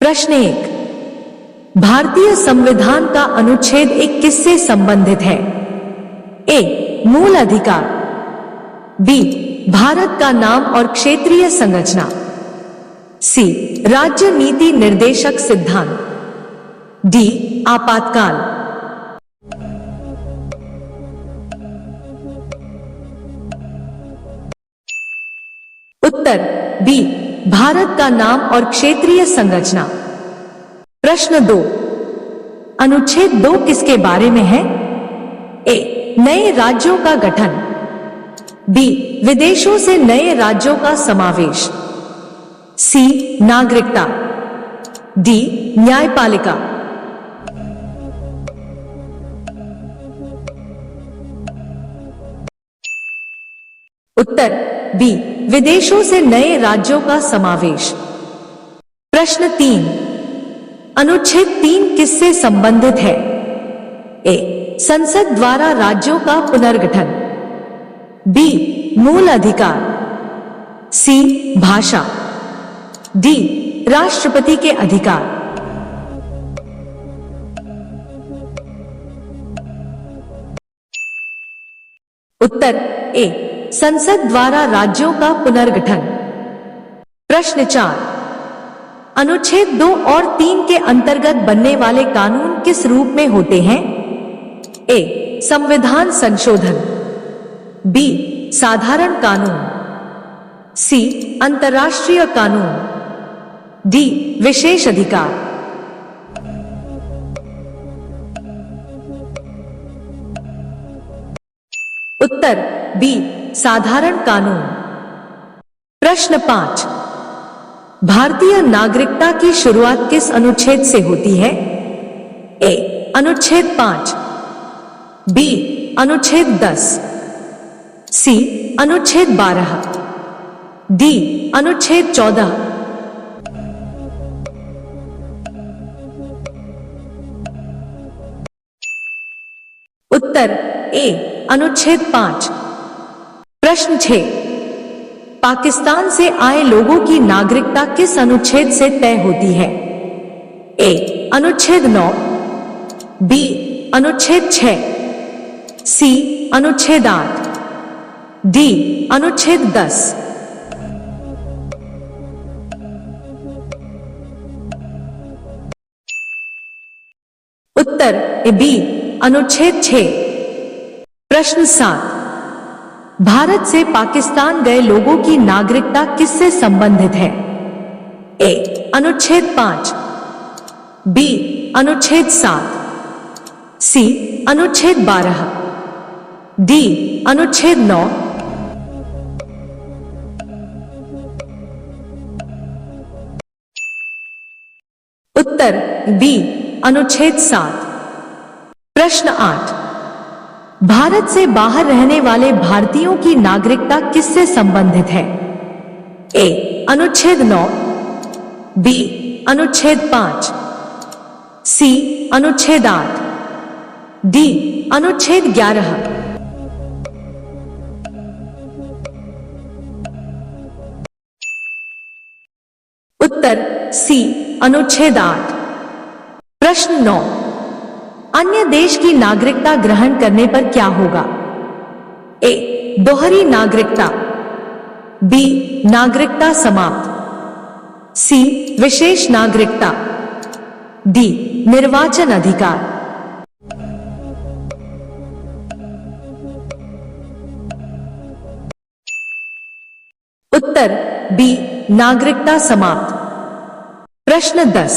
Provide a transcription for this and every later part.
प्रश्न 1, भारतीय संविधान का अनुच्छेद 1 किससे संबंधित है? ए, मूल अधिकार। बी, भारत का नाम और क्षेत्रीय संरचना। सी, राज्य नीति निर्देशक सिद्धांत। डी, आपातकाल। उत्तर बी, भारत का नाम और क्षेत्रीय संरचना। प्रश्न 2, अनुच्छेद 2 किसके बारे में है? ए, नए राज्यों का गठन। बी, विदेशों से नए राज्यों का समावेश। सी, नागरिकता। डी, न्यायपालिका। उत्तर बी, विदेशों से नए राज्यों का समावेश। प्रश्न 3, अनुच्छेद 3 किससे संबंधित है? ए, संसद द्वारा राज्यों का पुनर्गठन। बी, मूल अधिकार। सी, भाषा। डी, राष्ट्रपति के अधिकार। उत्तर ए, संसद द्वारा राज्यों का पुनर्गठन। प्रश्न 4, अनुच्छेद 2 और 3 के अंतर्गत बनने वाले कानून किस रूप में होते हैं? ए, संविधान संशोधन। बी, साधारण कानून। सी, अंतर्राष्ट्रीय कानून। डी, विशेष अधिकार। उत्तर बी, साधारण कानून। प्रश्न 5, भारतीय नागरिकता की शुरुआत किस अनुच्छेद से होती है? ए, अनुच्छेद 5। बी, अनुच्छेद 10। सी, अनुच्छेद 12। डी, अनुच्छेद 14। उत्तर ए, अनुच्छेद 5। प्रश्न 6, पाकिस्तान से आए लोगों की नागरिकता किस अनुच्छेद से तय होती है? ए, अनुच्छेद 9। बी, अनुच्छेद 6। सी, अनुच्छेद 8। डी, अनुच्छेद 10। उत्तर बी, अनुच्छेद 6। प्रश्न 7, भारत से पाकिस्तान गए लोगों की नागरिकता किससे संबंधित है? ए, अनुच्छेद 5। बी, अनुच्छेद 7। सी, अनुच्छेद 12। डी, अनुच्छेद 9। उत्तर बी, अनुच्छेद 7। प्रश्न 8, भारत से बाहर रहने वाले भारतीयों की नागरिकता किससे संबंधित है? ए, अनुच्छेद 9। बी, अनुच्छेद 5। सी, अनुच्छेद 8। डी, अनुच्छेद 11। उत्तर सी, अनुच्छेद 8। प्रश्न 9, अन्य देश की नागरिकता ग्रहण करने पर क्या होगा? ए, दोहरी नागरिकता। बी, नागरिकता समाप्त। सी, विशेष नागरिकता। डी, निर्वाचन अधिकार। उत्तर बी, नागरिकता समाप्त। प्रश्न 10,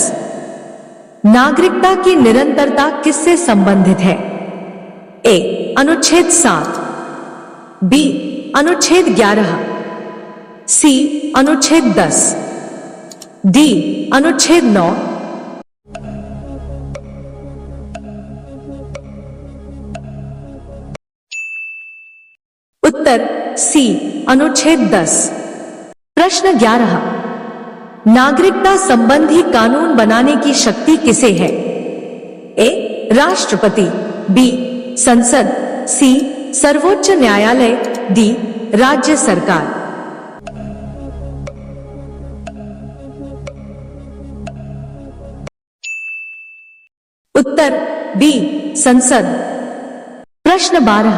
नागरिकता की निरंतरता किससे संबंधित है? ए, अनुच्छेद 7। बी, अनुच्छेद 11। सी, अनुच्छेद 10। डी, अनुच्छेद 9। उत्तर सी, अनुच्छेद 10। प्रश्न 11, नागरिकता संबंधी कानून बनाने की शक्ति किसे है? ए, राष्ट्रपति। बी, संसद। सी, सर्वोच्च न्यायालय। डी, राज्य सरकार। उत्तर बी संसद। प्रश्न 12,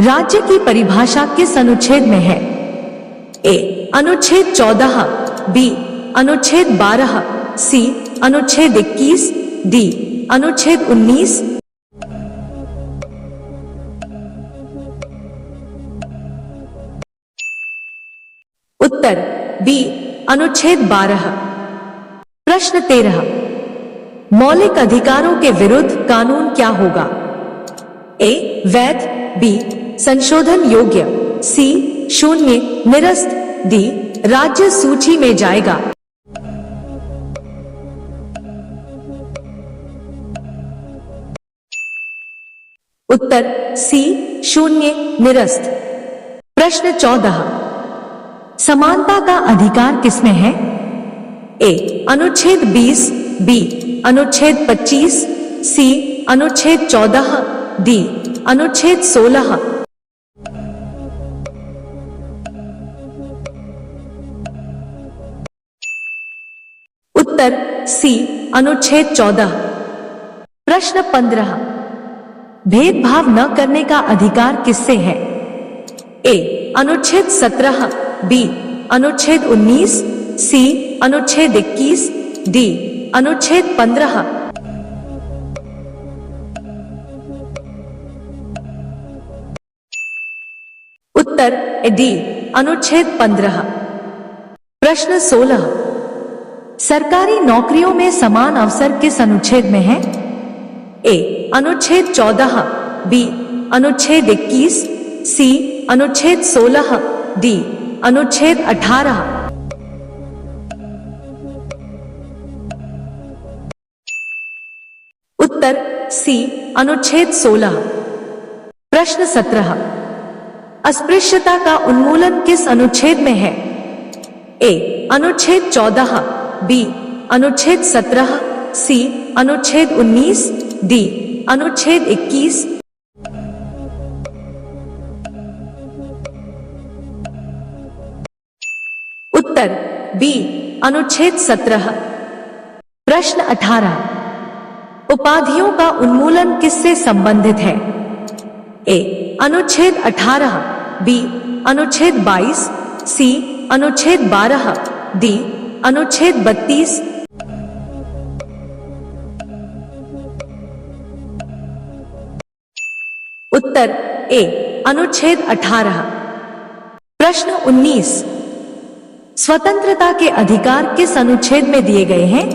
राज्य की परिभाषा किस अनुच्छेद में है? ए अनुच्छेद 14, बी अनुच्छेद 12, सी अनुच्छेद 21, डी अनुच्छेद 19। उत्तर बी अनुच्छेद 12। प्रश्न 13, मौलिक अधिकारों के विरुद्ध कानून क्या होगा? ए वैध, बी संशोधन योग्य, सी शून्य निरस्त, डी राज्य सूची में जाएगा। उत्तर सी शून्य निरस्त। प्रश्न 14, समानता का अधिकार किसमें है? ए अनुच्छेद 20, बी अनुच्छेद 25, सी अनुच्छेद 14, डी अनुच्छेद 16। उत्तर सी अनुच्छेद 14। प्रश्न 15, भेदभाव न करने का अधिकार किससे है? ए अनुच्छेद 17, बी अनुच्छेद 19, सी अनुच्छेद 21, डी अनुच्छेद 15। उत्तर डी अनुच्छेद 15। प्रश्न 16, सरकारी नौकरियों में समान अवसर किस अनुच्छेद में है? ए अनुच्छेद 14, बी अनुच्छेद 21, सी अनुच्छेद 16, डी अनुच्छेद 18। उत्तर सी अनुच्छेद 16। प्रश्न 17, अस्पृश्यता का उन्मूलन किस अनुच्छेद में है? ए अनुच्छेद 14, बी अनुच्छेद 17, सी अनुच्छेद 19, डी अनुच्छेद 21। उत्तर बी अनुच्छेद 17। प्रश्न 18, उपाधियों का उन्मूलन किससे संबंधित है? ए अनुच्छेद 18, बी अनुच्छेद 22, सी अनुच्छेद 12, डी अनुच्छेद 32। उत्तर ए अनुच्छेद 18। प्रश्न 19, स्वतंत्रता के अधिकार किस अनुच्छेद में दिए गए हैं?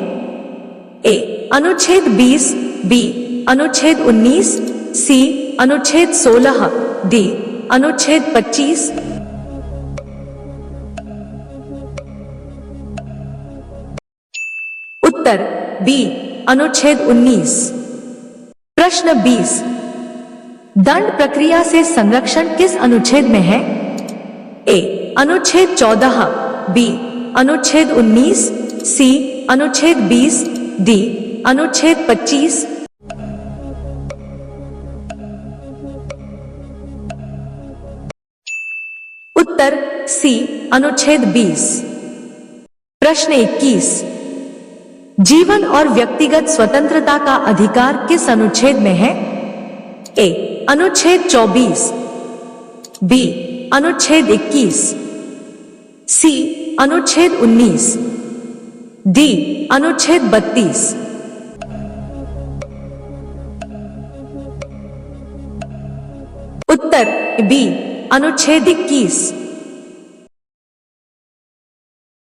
ए अनुच्छेद 20, बी अनुच्छेद 19, सी अनुच्छेद 16, डी अनुच्छेद 25। उत्तर बी अनुच्छेद 19। प्रश्न 20, दंड प्रक्रिया से संरक्षण किस अनुच्छेद में है? ए अनुच्छेद 14, बी अनुच्छेद 19, सी अनुच्छेद 20, डी अनुच्छेद 25। उत्तर सी अनुच्छेद 20। प्रश्न 21, जीवन और व्यक्तिगत स्वतंत्रता का अधिकार किस अनुच्छेद में है? ए अनुच्छेद 24, बी अनुच्छेद 21, सी अनुच्छेद 19, डी अनुच्छेद 32। उत्तर बी अनुच्छेद 21।